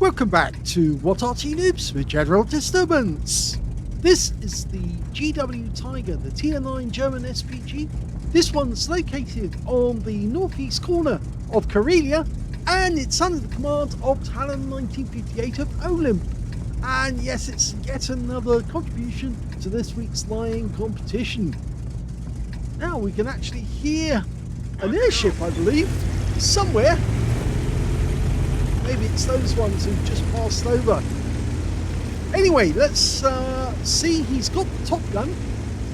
Welcome back to What Arty Noobs with General Disturbance. This is the GW Tiger, the Tier 9 German SPG. This one's located on the northeast corner of Karelia, and it's under the command of talon1958 of OLIMP. And yes, it's yet another contribution to this week's lying competition. Now we can actually hear an airship, I believe, somewhere. Maybe it's those ones who've just passed over. Anyway, let's see. He's got the top gun.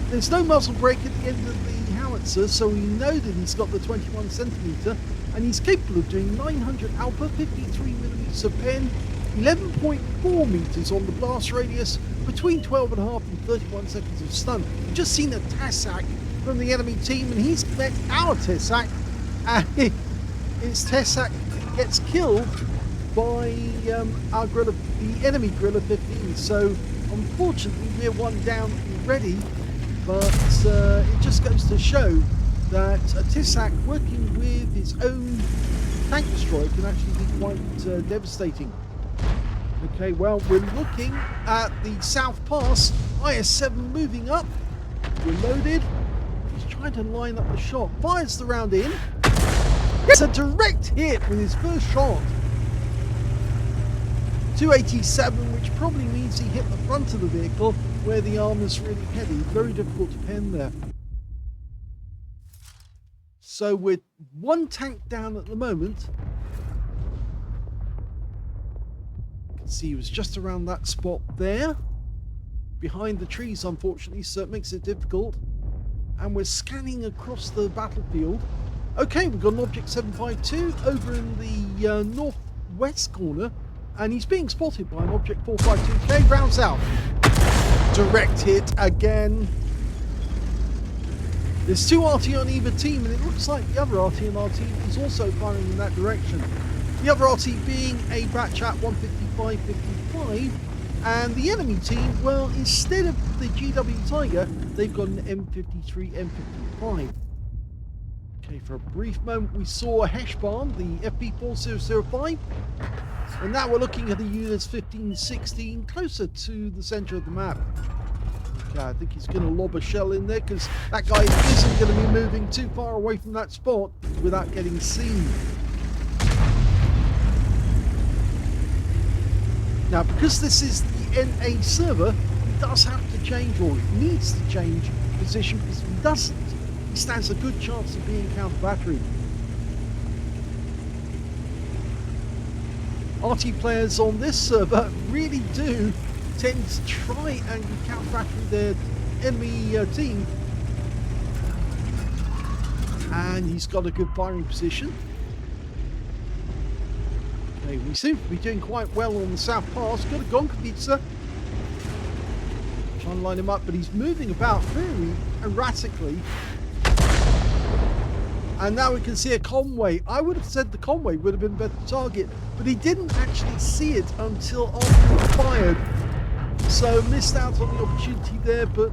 There's no muzzle brake at the end of the howitzer, so we know that he's got the 21 centimeter, and he's capable of doing 900 alpha, 53 millimeters of pen, 11.4 meters on the blast radius, between 12.5 and 31 seconds of stun. We've just seen a TASAC from the enemy team, and he's met our TASAC, and his TASAC gets killed by our Griller, the enemy Griller 15. So unfortunately we're one down already, but it just goes to show that a TASAC working with his own tank destroyer can actually be quite devastating. Okay, well, we're looking at the South Pass, IS-7 moving up. We're loaded. He's trying to line up the shot. Fires the round in. It's a direct hit with his first shot. 287, which probably means he hit the front of the vehicle where the armor's really heavy. Very difficult to pen there. So we're one tank down at the moment. You can see he was just around that spot there. Behind the trees, unfortunately, so it makes it difficult. And we're scanning across the battlefield. Okay, we've got an Object 752 over in the northwest corner, and he's being spotted by an Object 452K. Rounds out. Direct hit again. There's two Arty on either team, and it looks like the other Arty in our team is also firing in that direction. The other Arty being a Batchat 155-55, and the enemy team, well, instead of the GW Tiger, they've got an M53 M55. Okay, for a brief moment we saw a Heshbarn, the FP4005, and now we're looking at the units 15-16 closer to the centre of the map. Okay, I think he's going to lob a shell in there because that guy isn't going to be moving too far away from that spot without getting seen. Now, because this is the NA server, he does have to change, or he needs to change position, because if he doesn't, he stands a good chance of being counter-battery. Arty players on this server really do tend to try and counter-battery their enemy team. And he's got a good firing position. Okay, we seem to be doing quite well on the South Pass. Got a Gonka pizza. Trying to line him up, but he's moving about very erratically. And now we can see a Conway. I would have said the Conway would have been a better target, but he didn't actually see it until after he fired. So missed out on the opportunity there, but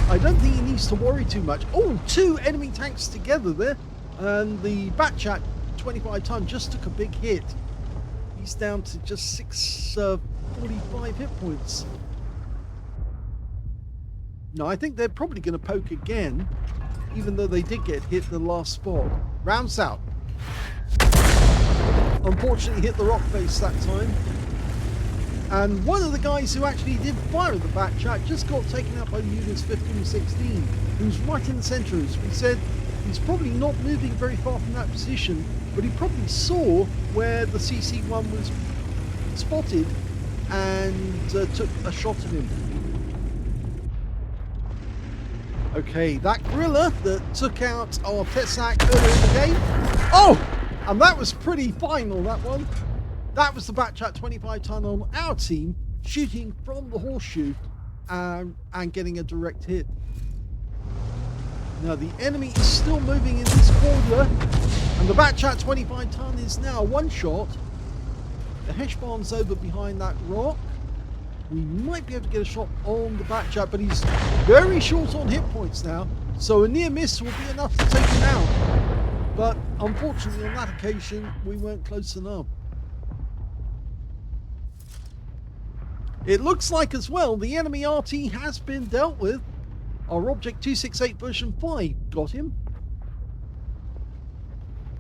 I don't think he needs to worry too much. Oh, two enemy tanks together there. And the Batchat 25 ton just took a big hit. He's down to just 645 hit points. No, I think they're probably going to poke again, even though they did get hit the last spot. Rounds out. Unfortunately hit the rock face that time. And one of the guys who actually did fire at the Batchat just got taken out by the units 15-16, who's right in the centre. As we said, he's probably not moving very far from that position, but he probably saw where the CC-1 was spotted and took a shot at him. Okay, that Griller that took out our TASAC earlier in the game. Oh! And that was pretty final, that one. That was the Batchat 25 ton on our team, shooting from the horseshoe and getting a direct hit. Now the enemy is still moving in this corridor, and the Batchat 25 ton is now one shot. The Heshbarn's over behind that rock. We might be able to get a shot on the Batchat, but he's very short on hit points now, so a near miss will be enough to take him out. But unfortunately on that occasion we weren't close enough. It looks like as well the enemy Arty has been dealt with. Our Object 268 version 5 got him.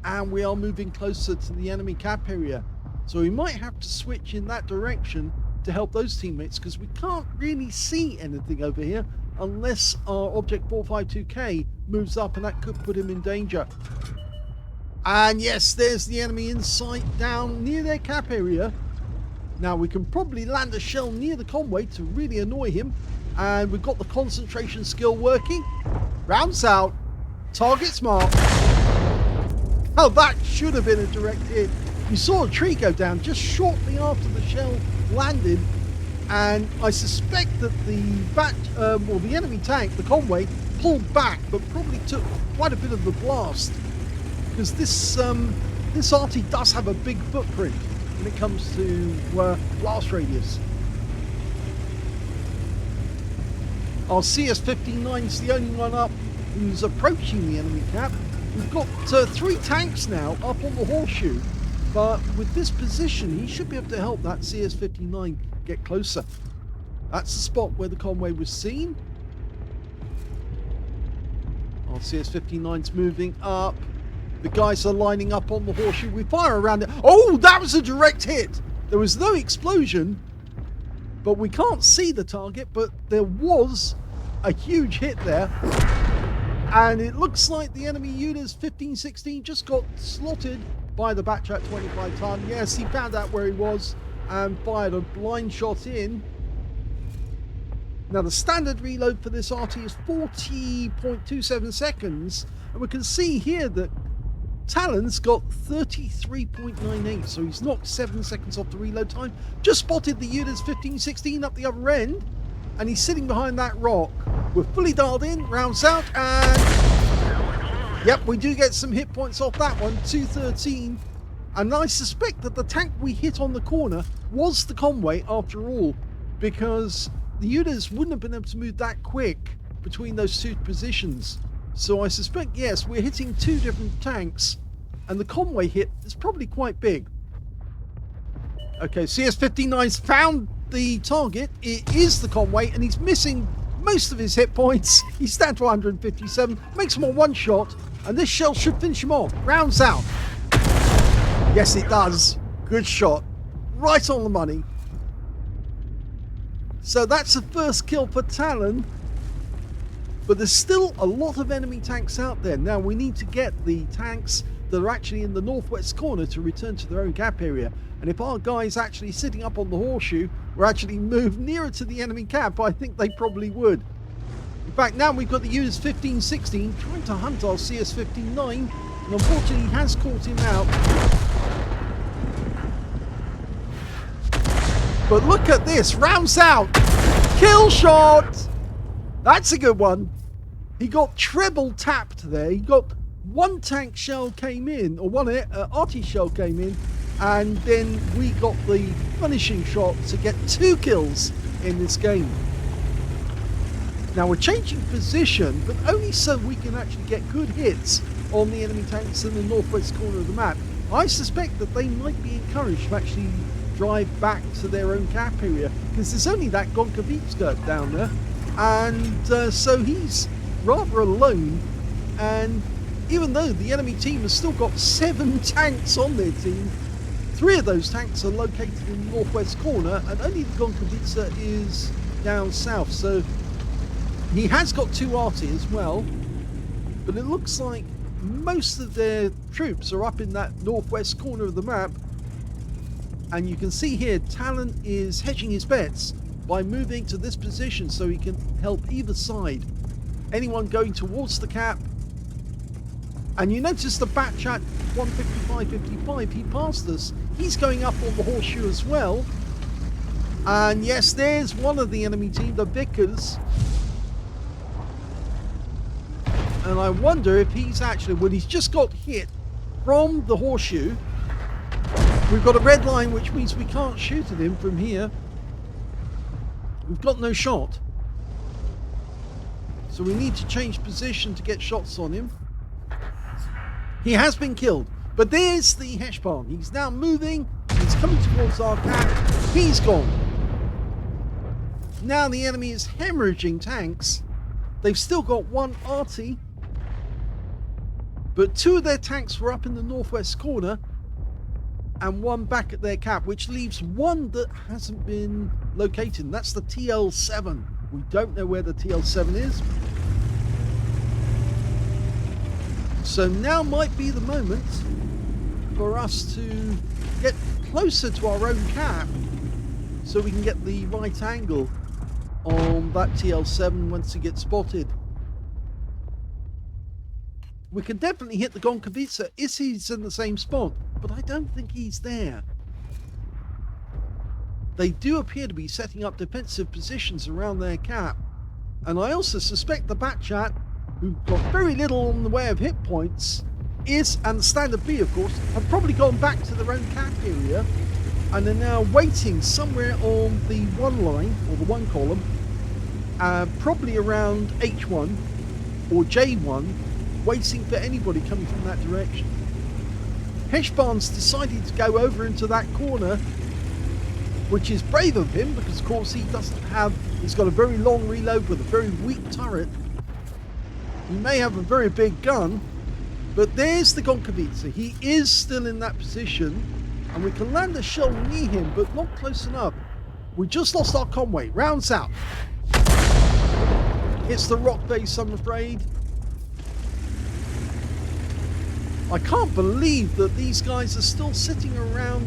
And we are moving closer to the enemy cap area. So we might have to switch in that direction to help those teammates, because we can't really see anything over here unless our Object 452K moves up, and that could put him in danger. And yes, there's the enemy in sight down near their cap area. Now we can probably land a shell near the convoy to really annoy him. And we've got the concentration skill working. Rounds out. Target's marked. Oh, that should have been a direct hit. You saw a tree go down just shortly after the shell landed. And I suspect that the enemy tank, the convoy, pulled back, but probably took quite a bit of the blast. Because this Arty does have a big footprint when it comes to blast radius. Our CS-59's the only one up who's approaching the enemy cap. We've got 3 tanks now up on the horseshoe, but with this position he should be able to help that CS-59 get closer. That's the spot where the convoy was seen. Our CS-59's moving up. The guys are lining up on the horseshoe. We fire around it. Oh, that was a direct hit. There was no explosion, but we can't see the target, but there was a huge hit there. And it looks like the enemy unit's 1516 just got slotted by the Batchat 25 ton. Yes, he found out where he was and fired a blind shot in. Now the standard reload for this Arty is 40.27 seconds. And we can see here that Talon's got 33.98, so he's knocked 7 seconds off the reload time. Just spotted the unit's 1516 up the other end, and he's sitting behind that rock. We're fully dialed in, rounds out, and yep, we do get some hit points off that one, 213. And I suspect that the tank we hit on the corner was the convoy after all, because the units wouldn't have been able to move that quick between those 2 positions. So I suspect, yes, we're hitting 2 different tanks, and the convoy hit is probably quite big. Okay, CS-59's found the target. It is the convoy, and he's missing most of his hit points. He's down to 157, makes him a 1 shot, and this shell should finish him off. Rounds out. Yes, it does. Good shot. Right on the money. So that's the first kill for Talon. But there's still a lot of enemy tanks out there. Now we need to get the tanks that are actually in the northwest corner to return to their own cap area. And if our guys actually sitting up on the horseshoe were actually moved nearer to the enemy cap, I think they probably would. In fact, now we've got the units 1516 trying to hunt our CS-59, and unfortunately he has caught him out. But look at this, rounds out, kill shot! That's a good one. He got treble tapped there. He got 1 tank shell came in, or 1 Arty shell came in, and then we got the finishing shot to get 2 kills in this game. Now we're changing position, but only so we can actually get good hits on the enemy tanks in the northwest corner of the map. I suspect that they might be encouraged to actually drive back to their own cap area, because there's only that Gonkavitska down there. And so he's rather alone, and even though the enemy team has still got 7 tanks on their team, 3 of those tanks are located in the northwest corner, and only the Gonkavitsa is down south. So he has got 2 Arty as well, but it looks like most of their troops are up in that northwest corner of the map. And you can see here Talon is hedging his bets by moving to this position so he can help either side. Anyone going towards the cap. And you notice the Batchat 155-55, he passed us. He's going up on the horseshoe as well. And yes, there's one of the enemy team, the Vickers. And I wonder if he's actually, well, he's just got hit from the horseshoe. We've got a red line, which means we can't shoot at him from here. We've got no shot. So we need to change position to get shots on him. He has been killed. But there's the Heshpan. He's now moving. He's coming towards our cap. He's gone. Now the enemy is hemorrhaging tanks. They've still got one Arty, but 2 of their tanks were up in the northwest corner and 1 back at their cap, which leaves 1 that hasn't been located, and that's the TL7. We don't know where the TL7 is. So now might be the moment for us to get closer to our own cap so we can get the right angle on that TL7 once it gets spotted. We can definitely hit the Gonkovica if he's in the same spot, but I don't think he's there. They do appear to be setting up defensive positions around their cap, and I also suspect the Batchat, who've got very little in the way of hit points, and the Standard B of course, have probably gone back to their own cap area and are now waiting somewhere on the 1 line, or the 1 column, probably around H1 or J1, waiting for anybody coming from that direction. Heshbarn's decided to go over into that corner, which is brave of him because of course he's got a very long reload with a very weak turret. He may have a very big gun, but there's the Gonkovica. He is still in that position, and we can land a shell near him, but not close enough. We just lost our convoy. Rounds out. It's the rock base, I'm afraid. I can't believe that these guys are still sitting around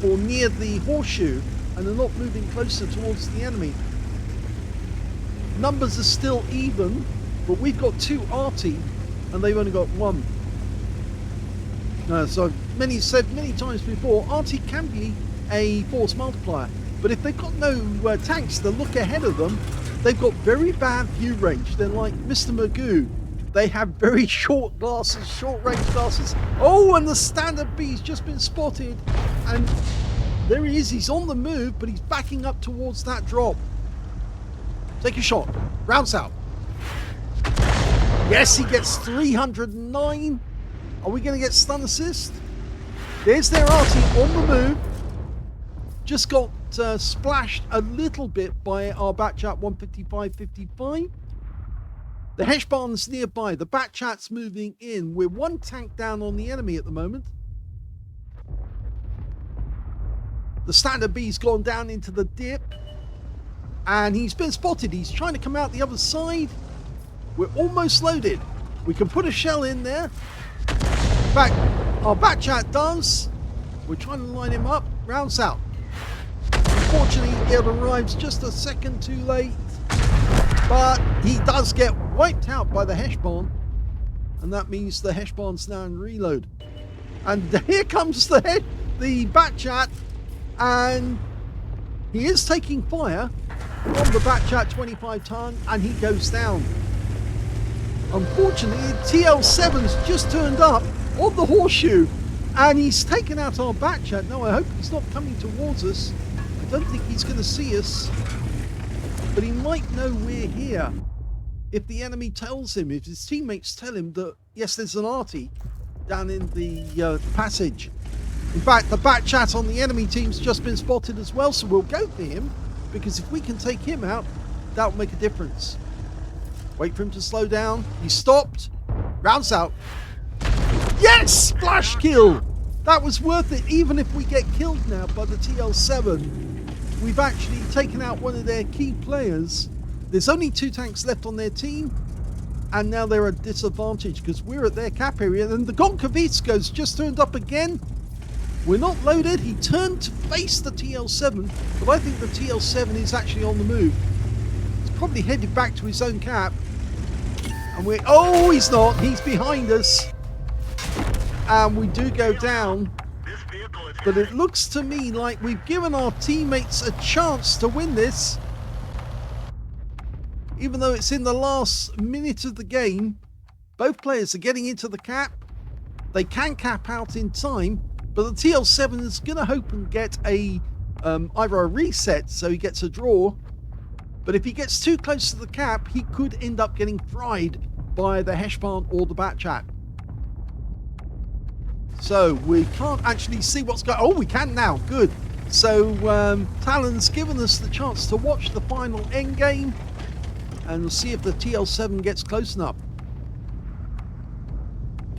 or near the horseshoe and are not moving closer towards the enemy. Numbers are still even, but we've got 2 Arty and they've only got 1. So said many times before, Arty can be a force multiplier, but if they've got no tanks to look ahead of them, they've got very bad view range. They're like Mr. Magoo. They have very short glasses, short range glasses. Oh, and the Standard B's just been spotted, and there he is. He's on the move, but he's backing up towards that drop. Take a shot. Rounds out. Yes, he gets 309. Are we going to get stun assist? There's their Arty on the move. Just got splashed a little bit by our Batchat 155-55. The Heshbarn's nearby. The Batchat's moving in. We're 1 tank down on the enemy at the moment. The Standard B's gone down into the dip. And he's been spotted. He's trying to come out the other side. We're almost loaded. We can put a shell in there. In fact, our Batchat does. We're trying to line him up. Rounds out. Unfortunately, it arrives just a second too late. But he does get wiped out by the Heshbarn. And that means the Heshbarn's now in reload. And here comes the Batchat. And he is taking fire on the Batchat 25 ton, and he goes down. Unfortunately, TL7's just turned up on the horseshoe, and he's taken out our Batchat. Now I hope he's not coming towards us. I don't think he's going to see us, but he might know we're here. If the enemy tells him, if his teammates tell him that, yes, there's an Arty down in the passage. In fact, the Batchat on the enemy team's just been spotted as well, so we'll go for him, because if we can take him out, that'll make a difference. Wait for him to slow down. He stopped. Rounds out. Yes! Splash kill! That was worth it. Even if we get killed now by the TL7, we've actually taken out one of their key players. There's only 2 tanks left on their team, and now they're at disadvantage because we're at their cap area. And the Gonkovica's just turned up again. We're not loaded. He turned to face the TL7, but I think the TL7 is actually on the move. He's probably headed back to his own cap. And we're... Oh, he's not. He's behind us. And we do go down. But it looks to me like we've given our teammates a chance to win this. Even though it's in the last minute of the game, both players are getting into the cap. They can cap out in time. But the TL7 is going to hope and get either a reset, so he gets a draw. But if he gets too close to the cap, he could end up getting fried by the Heshbarn or the Batchat. So we can't actually see what's going on. Oh, we can now. Good. So Talon's given us the chance to watch the final end game, and we'll see if the TL7 gets close enough.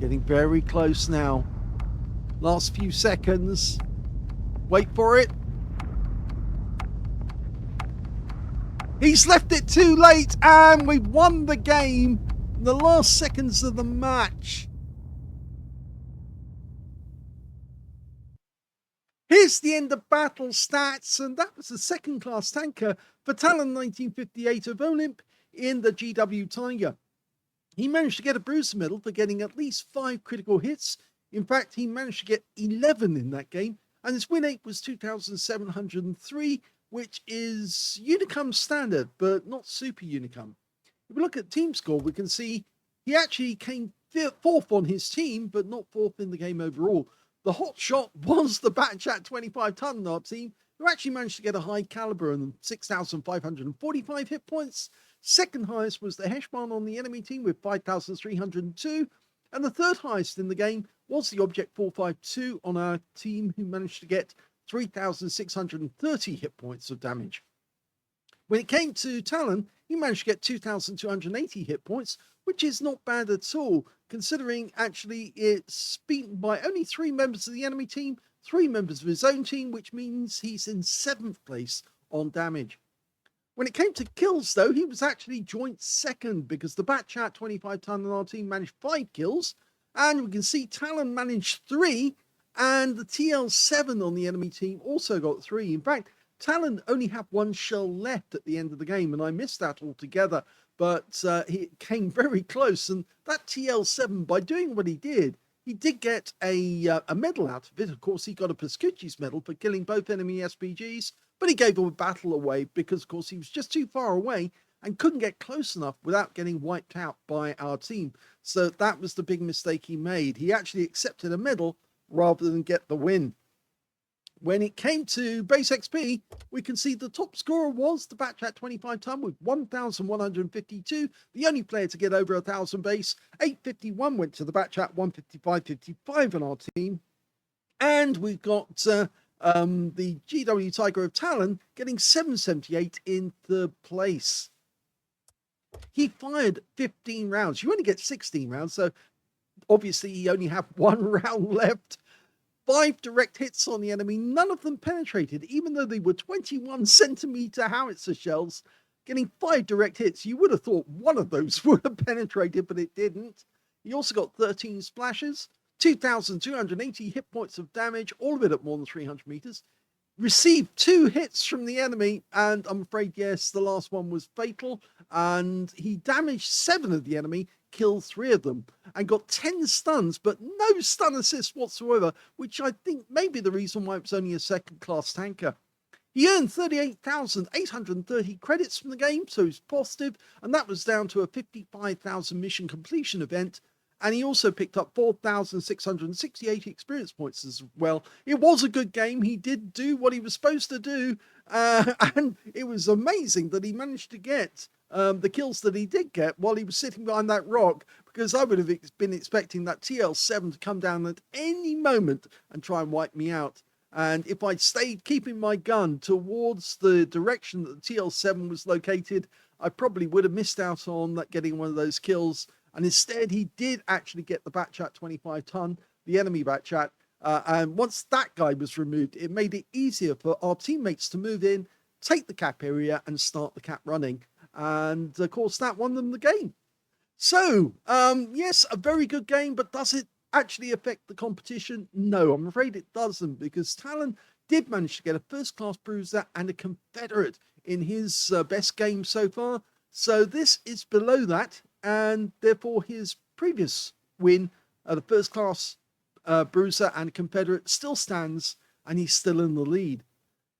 Getting very close now. Last few seconds. Wait for it. He's left it too late, and we've won the game in the last seconds of the match. Here's the end of battle stats, and that was the second class tanker for talon1958 of OLIMP in the GW Tiger. He managed to get a bruiser medal for getting at least 5 critical hits. In fact, he managed to get 11 in that game, and his win rate was 2,703, which is Unicum standard, but not super Unicum. If we look at team score, we can see he actually came 4th on his team, but not 4th in the game overall. The hot shot was the Batchat 25-ton on our team, who actually managed to get a high caliber and 6,545 hit points. Second highest was the Heshman on the enemy team with 5,302. And the third highest in the game was the Object 452 on our team, who managed to get 3,630 hit points of damage. When it came to Talon, he managed to get 2,280 hit points, which is not bad at all, considering actually it's beaten by only 3 members of the enemy team, 3 members of his own team, which means he's in 7th place on damage. When it came to kills, though, he was actually joint second, because the Batchat 25-ton on our team managed 5 kills, and we can see Talon managed 3, and the TL7 on the enemy team also got 3. In fact, Talon only had 1 shell left at the end of the game, and I missed that altogether, but he came very close. And that TL7, by doing what he did get a medal out of it. Of course, he got a Pascucci's medal for killing both enemy SPGs, but he gave a battle away because, of course, he was just too far away and couldn't get close enough without getting wiped out by our team. So that was the big mistake he made. He actually accepted a medal rather than get the win. When it came to base XP, we can see the top scorer was the Batchat 25-ton with 1,152, the only player to get over 1,000 base. 851 went to the Batchat 155.55 on our team. And we've got the GW Tiger of Talon getting 778 in third place. He fired 15 rounds. You only get 16 rounds, so obviously he only had 1 round left. 5 direct hits on the enemy, none of them penetrated, even though they were 21-centimeter howitzer shells. Getting 5 direct hits, you would have thought one of those would have penetrated, but it didn't. He also got 13 splashes, 2,280 hit points of damage, all of it at more than 300 meters. Received 2 hits from the enemy, and I'm afraid, yes, the last one was fatal, and he damaged 7 of the enemy, killed 3 of them, and got 10 stuns, but no stun assist whatsoever, which I think may be the reason why it was only a second-class tanker. He earned 38,830 credits from the game, so he's positive, and that was down to a 55,000 mission completion event. And he also picked up 4,668 experience points as well. It was a good game. He did do what he was supposed to do. And it was amazing that he managed to get the kills that he did get while he was sitting behind that rock, because I would have been expecting that TL7 to come down at any moment and try and wipe me out. And if I'd stayed keeping my gun towards the direction that the TL7 was located, I probably would have missed out on getting one of those kills. And instead, he did actually get the Batchat 25-ton, the enemy Batchat. And once that guy was removed, it made it easier for our teammates to move in, take the cap area, and start the cap running. And, of course, that won them the game. So, yes, a very good game, but does it actually affect the competition? No, I'm afraid it doesn't, because Talon did manage to get a first-class bruiser and a Confederate in his best game so far. So this is below that, and therefore his previous win, the first-class bruiser and Confederate, still stands, and he's still in the lead.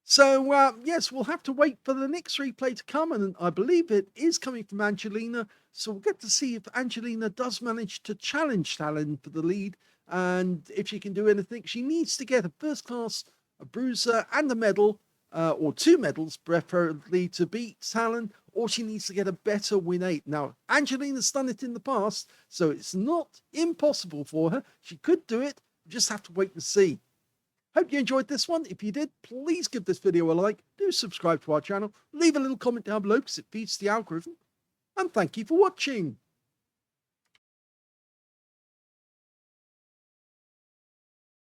So, yes, we'll have to wait for the next replay to come, and I believe it is coming from Angelina, so we'll get to see if Angelina does manage to challenge Talon for the lead, and if she can do anything. She needs to get a first-class bruiser and a medal, or 2 medals, preferably, to beat Talon, or she needs to get a better win 8. Now, Angelina's done it in the past, so it's not impossible for her. She could do it, we just have to wait and see. Hope you enjoyed this one. If you did, please give this video a like, do subscribe to our channel, leave a little comment down below because it feeds the algorithm, and thank you for watching.